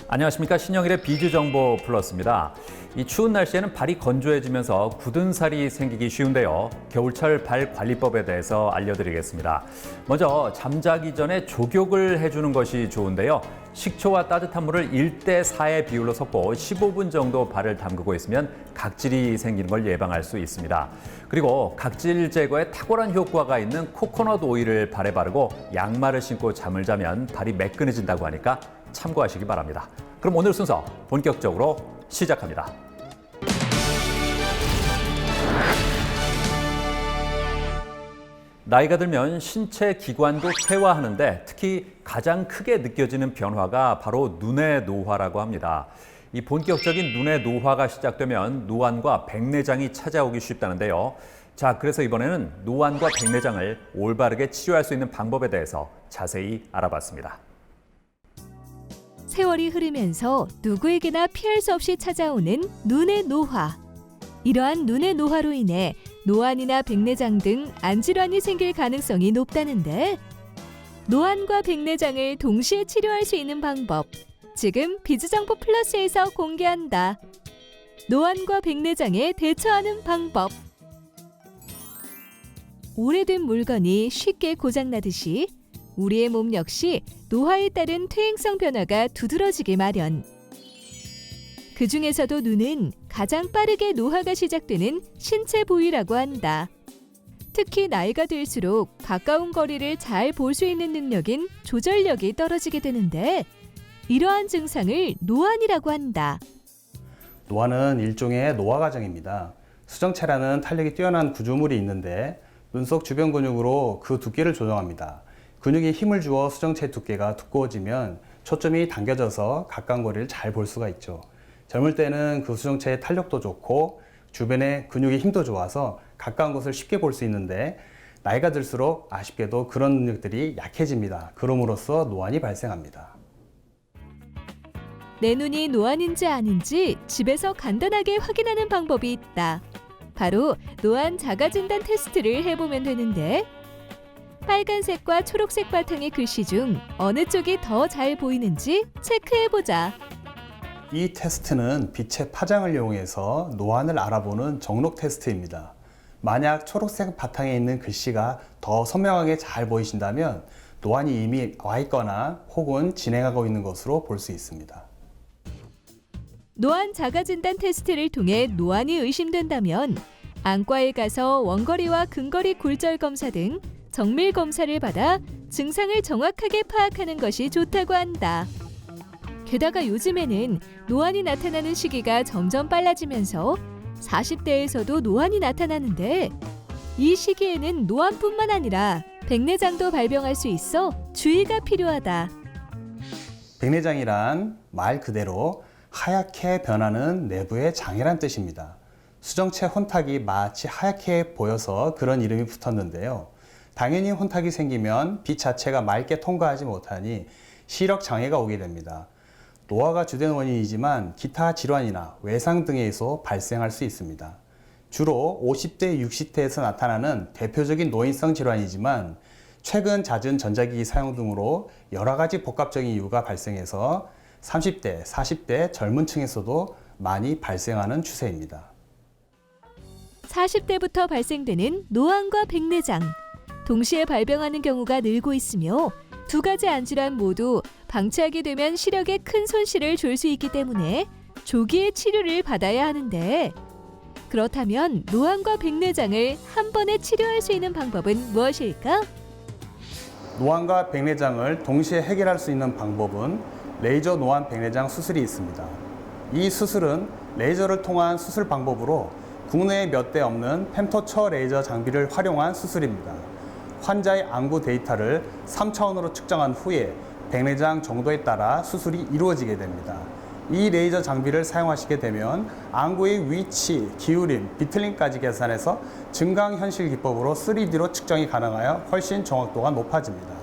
안녕하십니까. 신영일의 비주정보 플러스입니다. 이 추운 날씨에는 발이 건조해지면서 굳은 살이 생기기 쉬운데요. 겨울철 발 관리법에 대해서 알려드리겠습니다. 먼저 잠자기 전에 족욕을 해주는 것이 좋은데요. 식초와 따뜻한 물을 1대4의 비율로 섞고 15분 정도 발을 담그고 있으면 각질이 생기는 걸 예방할 수 있습니다. 그리고 각질 제거에 탁월한 효과가 있는 코코넛 오일을 발에 바르고 양말을 신고 잠을 자면 발이 매끈해진다고 하니까 참고하시기 바랍니다. 그럼 오늘 순서 본격적으로 시작합니다. 나이가 들면 신체 기관도 퇴화하는데 특히 가장 크게 느껴지는 변화가 바로 눈의 노화라고 합니다. 이 본격적인 눈의 노화가 시작되면 노안과 백내장이 찾아오기 쉽다는데요. 자, 그래서 이번에는 노안과 백내장을 올바르게 치료할 수 있는 방법에 대해서 자세히 알아봤습니다. 세월이 흐르면서 누구에게나 피할 수 없이 찾아오는 눈의 노화. 이러한 눈의 노화로 인해 노안이나 백내장 등 안질환이 생길 가능성이 높다는데 노안과 백내장을 동시에 치료할 수 있는 방법, 지금 비주정보 플러스에서 공개한다. 노안과 백내장에 대처하는 방법. 오래된 물건이 쉽게 고장나듯이 우리의 몸 역시 노화에 따른 퇴행성 변화가 두드러지기 마련. 그 중에서도 눈은 가장 빠르게 노화가 시작되는 신체 부위라고 한다. 특히 나이가 들수록 가까운 거리를 잘 볼 수 있는 능력인 조절력이 떨어지게 되는데 이러한 증상을 노안이라고 한다. 노안은 일종의 노화 과정입니다. 수정체라는 탄력이 뛰어난 구조물이 있는데 눈속 주변 근육으로 그 두께를 조정합니다. 근육에 힘을 주어 수정체 두께가 두꺼워지면 초점이 당겨져서 가까운 거리를 잘 볼 수가 있죠. 젊을 때는 그 수정체의 탄력도 좋고 주변의 근육의 힘도 좋아서 가까운 것을 쉽게 볼 수 있는데 나이가 들수록 아쉽게도 그런 능력들이 약해집니다. 그럼으로써 노안이 발생합니다. 내 눈이 노안인지 아닌지 집에서 간단하게 확인하는 방법이 있다. 바로 노안 자가진단 테스트를 해보면 되는데 빨간색과 초록색 바탕의 글씨 중 어느 쪽이 더 잘 보이는지 체크해보자. 이 테스트는 빛의 파장을 이용해서 노안을 알아보는 정록 테스트입니다. 만약 초록색 바탕에 있는 글씨가 더 선명하게 잘 보이신다면 노안이 이미 와 있거나 혹은 진행하고 있는 것으로 볼 수 있습니다. 노안 자가진단 테스트를 통해 노안이 의심된다면 안과에 가서 원거리와 근거리 굴절 검사 등 정밀 검사를 받아 증상을 정확하게 파악하는 것이 좋다고 한다. 게다가 요즘에는 노안이 나타나는 시기가 점점 빨라지면서 40대에서도 노안이 나타나는데 이 시기에는 노안뿐만 아니라 백내장도 발병할 수 있어 주의가 필요하다. 백내장이란 말 그대로 하얗게 변하는 내부의 장이란 뜻입니다. 수정체 혼탁이 마치 하얗게 보여서 그런 이름이 붙었는데요. 당연히 혼탁이 생기면 빛 자체가 맑게 통과하지 못하니 시력 장애가 오게 됩니다. 노화가 주된 원인이지만 기타 질환이나 외상 등에서 발생할 수 있습니다. 주로 50대, 60대에서 나타나는 대표적인 노인성 질환이지만 최근 잦은 전자기기 사용 등으로 여러 가지 복합적인 이유가 발생해서 30대, 40대 젊은 층에서도 많이 발생하는 추세입니다. 40대부터 발생되는 노안과 백내장. 동시에 발병하는 경우가 늘고 있으며 두 가지 안질환 모두 방치하게 되면 시력에 큰 손실을 줄 수 있기 때문에 조기에 치료를 받아야 하는데 그렇다면 노안과 백내장을 한 번에 치료할 수 있는 방법은 무엇일까? 노안과 백내장을 동시에 해결할 수 있는 방법은 레이저 노안 백내장 수술이 있습니다. 이 수술은 레이저를 통한 수술 방법으로 국내에 몇 대 없는 펜토처 레이저 장비를 활용한 수술입니다. 환자의 안구 데이터를 3차원으로 측정한 후에 백내장 정도에 따라 수술이 이루어지게 됩니다. 이 레이저 장비를 사용하시게 되면 안구의 위치, 기울임, 비틀림까지 계산해서 증강현실 기법으로 3D로 측정이 가능하여 훨씬 정확도가 높아집니다.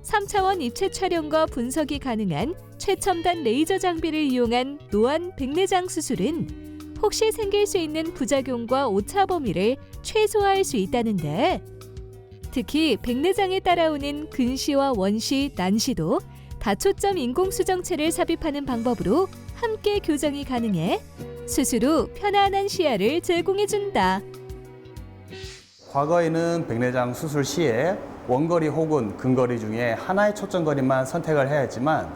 3차원 입체 촬영과 분석이 가능한 최첨단 레이저 장비를 이용한 노안 백내장 수술은 혹시 생길 수 있는 부작용과 오차 범위를 최소화할 수 있다는데 특히 백내장에 따라오는 근시와 원시, 난시도 다초점 인공수정체를 삽입하는 방법으로 함께 교정이 가능해 수술 후 편안한 시야를 제공해준다. 과거에는 백내장 수술 시에 원거리 혹은 근거리 중에 하나의 초점거리만 선택을 해야 했지만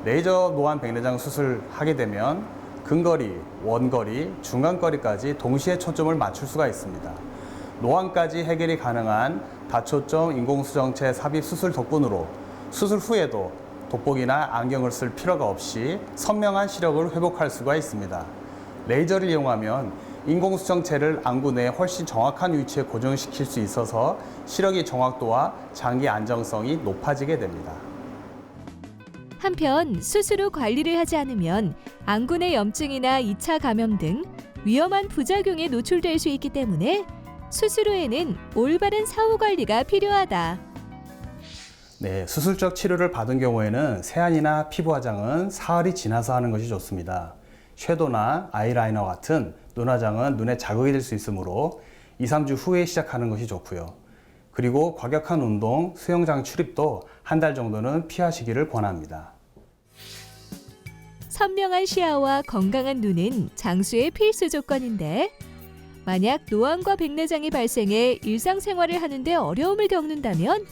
레이저 노안 백내장 수술을 하게 되면 근거리, 원거리, 중간거리까지 동시에 초점을 맞출 수가 있습니다. 노안까지 해결이 가능한 다초점 인공수정체 삽입 수술 덕분으로 수술 후에도 돋보기나 안경을 쓸 필요가 없이 선명한 시력을 회복할 수가 있습니다. 레이저를 이용하면 인공수정체를 안구 내에 훨씬 정확한 위치에 고정시킬 수 있어서 시력의 정확도와 장기 안정성이 높아지게 됩니다. 한편 수술 후 관리를 하지 않으면 안구 내 염증이나 2차 감염 등 위험한 부작용에 노출될 수 있기 때문에 수술 후에는 올바른 사후 관리가 필요하다. 네, 수술적 치료를 받은 경우에는 세안이나 피부 화장은 사흘이 지나서 하는 것이 좋습니다. 섀도우나 아이라이너 같은 눈 화장은 눈에 자극이 될 수 있으므로 2, 3주 후에 시작하는 것이 좋고요. 그리고 과격한 운동, 수영장 출입도 한 달 정도는 피하시기를 권합니다. 선명한 시야와 건강한 눈은 장수의 필수 조건인데 만약 노안과 백내장이 발생해 일상생활을 하는데 어려움을 겪는다면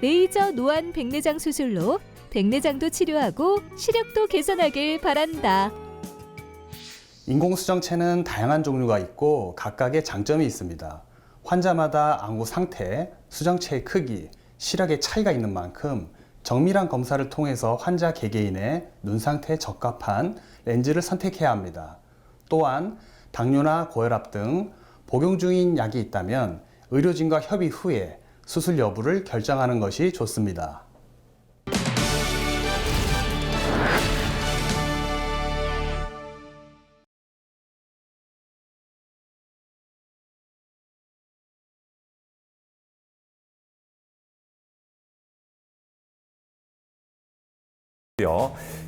레이저 노안 백내장 수술로 백내장도 치료하고 시력도 개선하길 바란다. 인공수정체는 다양한 종류가 있고 각각의 장점이 있습니다. 환자마다 안구 상태, 수정체의 크기, 시력의 차이가 있는 만큼 정밀한 검사를 통해서 환자 개개인의 눈 상태에 적합한 렌즈를 선택해야 합니다. 또한 당뇨나 고혈압 등 복용 중인 약이 있다면 의료진과 협의 후에 수술 여부를 결정하는 것이 좋습니다.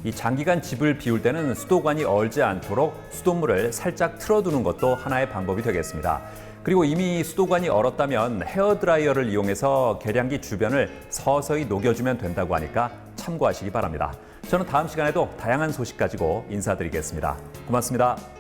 이 장기간 집을 비울 때는 수도관이 얼지 않도록 수돗물을 살짝 틀어두는 것도 하나의 방법이 되겠습니다. 그리고 이미 수도관이 얼었다면 헤어드라이어를 이용해서 계량기 주변을 서서히 녹여주면 된다고 하니까 참고하시기 바랍니다. 저는 다음 시간에도 다양한 소식 가지고 인사드리겠습니다. 고맙습니다.